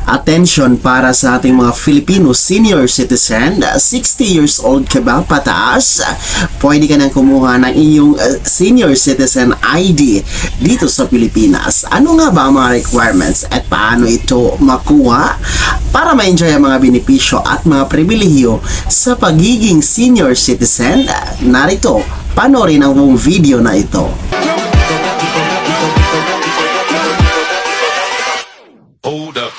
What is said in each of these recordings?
Attention para sa ating mga Filipino senior citizen, 60 years old ka ba pataas? Pwede ka nang kumuha ng iyong senior citizen ID dito sa Pilipinas. Ano nga ba ang mga requirements at paano ito makuha? Para ma-enjoy ang mga benepisyo at mga pribilehiyo sa pagiging senior citizen, narito, panoorin ang buong video na ito. Hold up.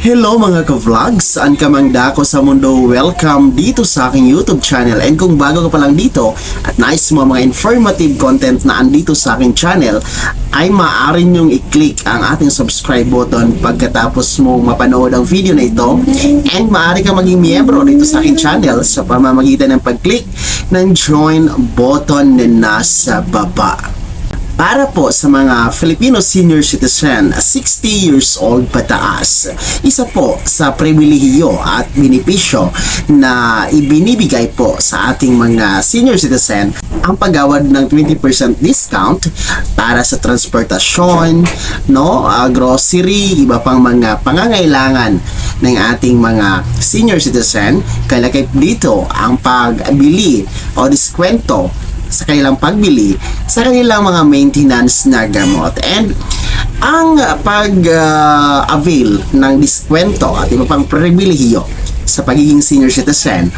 Hello mga ka-vlogs! Saan ka mang dako sa mundo? Welcome dito sa aking YouTube channel. And kung bago ka pa lang dito at nais mo mga informative content na andito sa aking channel, ay maaari nyong i-click ang ating subscribe button pagkatapos mo mapanood ang video na ito. And maaari ka maging miyembro dito sa aking channel sa pamamagitan ng pag-click ng join button na nasa baba. Para po sa mga Filipino senior citizen 60 years old pataas, isa po sa pribilehiyo at benepisyo na ibinibigay po sa ating mga senior citizen ang paggawad ng 20% discount para sa transportasyon, grocery, iba pang mga pangangailangan ng ating mga senior citizen. Kalakip dito ang pagbili o diskwento sa kanilang pagbili sa kanilang mga maintenance na gamot. And ang pag-avail ng diskwento at iba pang pribilehiyo sa pagiging senior citizen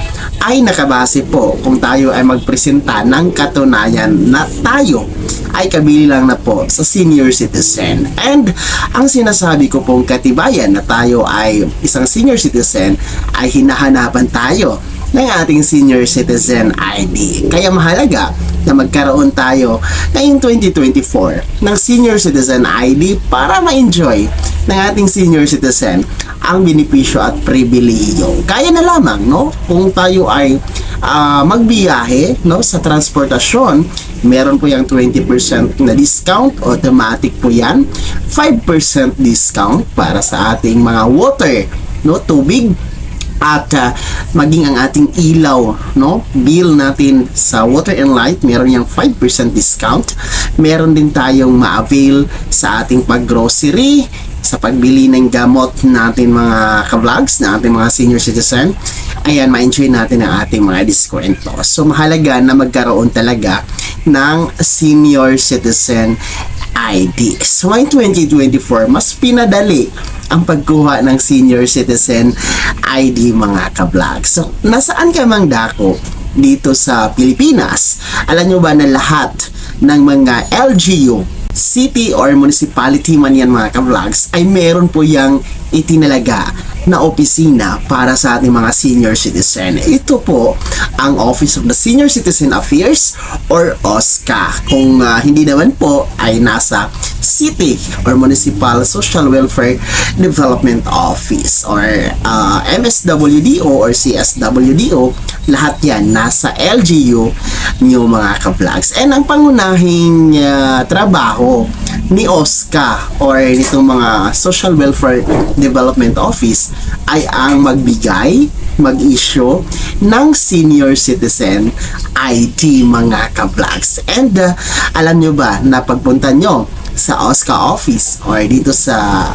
ay nakabase po kung tayo ay magpresenta ng katunayan na tayo ay kabili lang na po sa senior citizen. And ang sinasabi ko pong katibayan na tayo ay isang senior citizen ay hinahanapan tayo ng ating senior citizen ID. Kaya mahalaga na magkaroon tayo ngayong 2024 ng senior citizen ID para ma-enjoy ng ating senior citizen ang benepisyo at pribilehiyo. Kaya na lamang, kung tayo ay magbiyahe, sa transportasyon, meron po yung 20% na discount, automatic po yan. 5% discount para sa ating mga water, tubig, at maging ang ating ilaw, bill natin sa Water and Light, meron yung 5% discount. Meron din tayong ma-avail sa ating pag-grocery, sa pagbili ng gamot natin mga ka-vlogs, na ating mga senior citizen. Ayan, ma-enjoy natin ang ating mga diskwento. So mahalaga na magkaroon talaga ng senior citizen ID. So ngayong 2024, mas pinadali ang pagkuha ng senior citizen ID mga ka-vlog. So, nasaan ka mang dako dito sa Pilipinas? Alam nyo ba na lahat ng mga LGU, city or municipality man yan mga ka-vlogs, ay meron po yung itinalaga na opisina para sa ating mga senior citizen. Ito po ang Office of the Senior Citizen Affairs or OSCA. Kung hindi naman po ay nasa City or Municipal Social Welfare Development Office or MSWDO or CSWDO. Lahat yan nasa LGU nyo mga ka-vlogs. And ang pangunahing trabaho ni OSCA or nitong mga Social Welfare Development Office ay ang magbigay, mag-issue ng senior citizen ID mga ka-vlogs. And alam nyo ba na pagpunta nyo sa OSCA office or dito sa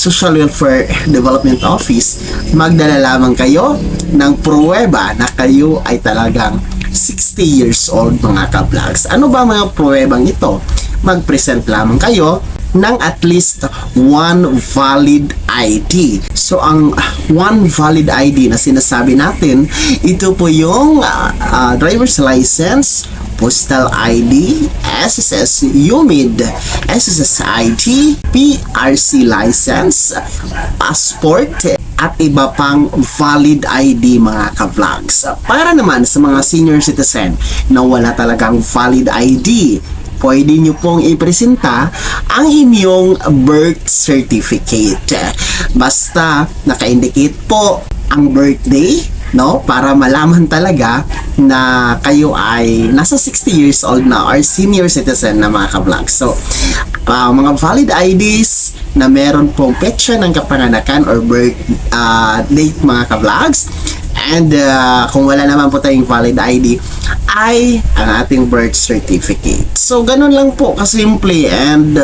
Social Welfare Development Office, magdala lamang kayo ng pruweba na kayo ay talagang 60 years old mga ka-vlogs. Ano ba mga pruwebang ito? Mag-present lamang kayo ng at least one valid ID. So, ang one valid ID na sinasabi natin, ito po yung driver's license, postal ID, SSS UMID, SSS ID, PRC license, passport, at iba pang valid ID mga ka-vlogs. Para naman sa mga senior citizen na wala talagang valid ID, pwede nyo pong ipresenta ang inyong birth certificate. Basta naka-indicate po ang birthday, para malaman talaga na kayo ay nasa 60 years old na or senior citizen na mga ka-vlog. So, mga valid IDs na meron pong petsa ng kapanganakan or birth date mga ka-vlogs. And kung wala naman po tayong valid ID, ay ang ating birth certificate. So, ganun lang po kasimple and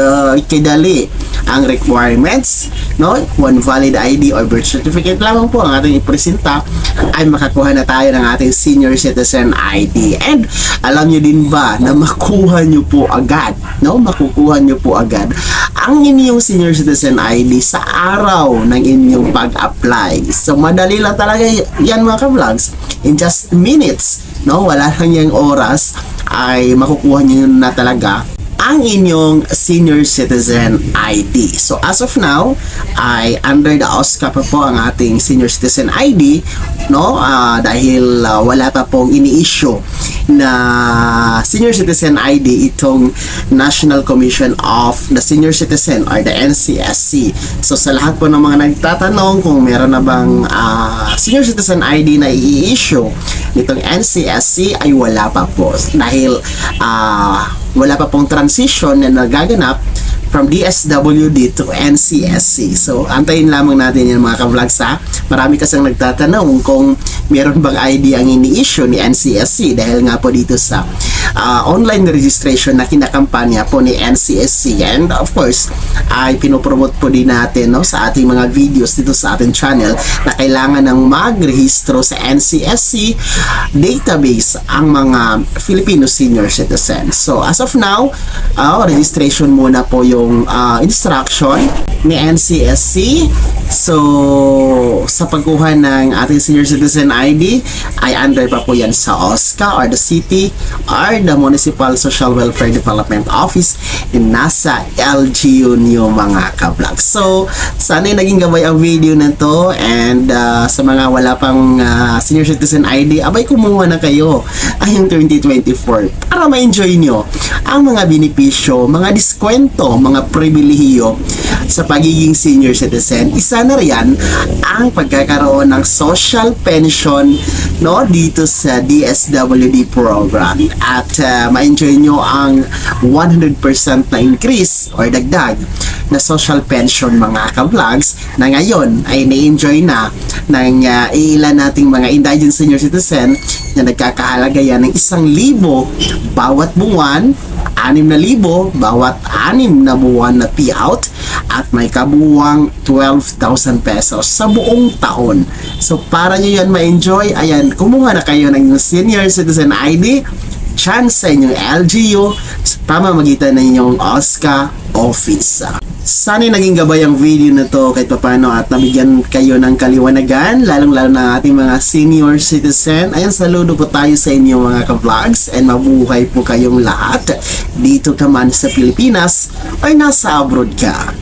kadali ang requirements, no? One valid ID or birth certificate lamang po ang ating ipresenta ay makakuha na tayo ng ating senior citizen ID. And alam nyo din ba na makuha nyo po agad, no? Makukuha nyo po agad ang inyong senior citizen ID sa araw ng inyong pag-apply. So, madali lang talaga yan mga ka-vlogs. In just minutes, no? Wala lang yung oras ay makukuha nyo na talaga ang inyong senior citizen ID. So as of now, ay under the OSCA pa po ang ating senior citizen ID, no? Dahil wala pa pong ini-issue na senior citizen ID itong National Commission of the Senior Citizen or the NCSC. So sa lahat po ng mga nagtatanong kung meron na bang senior citizen ID na i-issue nitong NCSC, ay wala pa po dahil wala pa pong transition na nagaganap from DSWD to NCSC. So, antayin lamang natin yan mga ka-vlogs ha. Marami kasang nagtatanong kung meron bang ID ang ini-issue ni NCSC dahil nga po dito sa online registration na kinakampanya po ni NCSC. And of course, ay pinopromote po din natin, no, sa ating mga videos dito sa ating channel na kailangan ng magrehistro sa NCSC database ang mga Filipino senior citizens. So, as of now, registration muna po yung instruction ni NCSC. So, sa pagkuha ng ating senior citizen ID, ay under pa po yan sa OSCA or the city or the Municipal Social Welfare Development Office nasa LGU niyo mga ka-vlog. So, sana naging gabay ang video na to and sa mga wala pang senior citizen ID, abay kumuha na kayo ayong 2024 para ma-enjoy nyo ang mga benepisyo, mga diskwento, mga pribilehiyo sa pagiging senior citizen. Isa na riyan ang pagkakaroon ng social pension, no, dito sa DSWD program at ma-enjoy nyo ang 100% na increase or dagdag na social pension mga ka-vlogs na ngayon ay na-enjoy na ng ilan nating mga indigent senior citizen na nagkakahalaga yan ng 1,000 bawat buwan, 6,000 bawat 6 na buwan na payout at may kabuwang 12,000 pesos sa buong taon. So para nyo yan ma-enjoy, ayan, kumuha na kayo ng senior citizen ID, chance sa inyong LGU sa pamamagitan ng inyong OSCA office. Sana naging gabay ang video na to kahit paano at nabigyan kayo ng kaliwanagan, lalong-lalo na ating mga senior citizen. Ayan, saludo po tayo sa inyo mga ka-vlogs and mabuhay po kayong lahat dito ka man sa Pilipinas ay nasa abroad ka.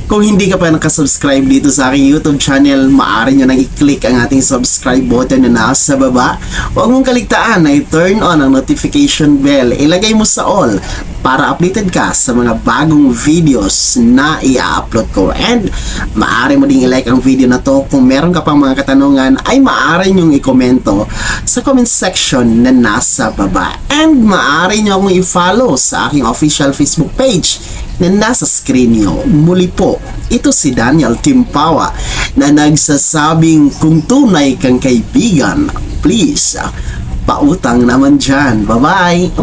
Kung hindi ka pa nakasubscribe dito sa aking YouTube channel, maaari nyo nang i-click ang ating subscribe button na nasa baba. Huwag mong kaligtaan na i-turn on ang notification bell. Ilagay mo sa all para updated ka sa mga bagong videos na i-upload ko. And maaari mo ding i-like ang video na to. Kung meron ka pang mga katanungan, ay maaari nyong i-komento sa comment section na nasa baba. And maaari nyo akong i-follow sa aking official Facebook page na nasa screen nyo. Muli po, ito si Daniel Timpawa na nagsasabing kung tunay kang kaibigan, please, pautang naman dyan. Bye-bye!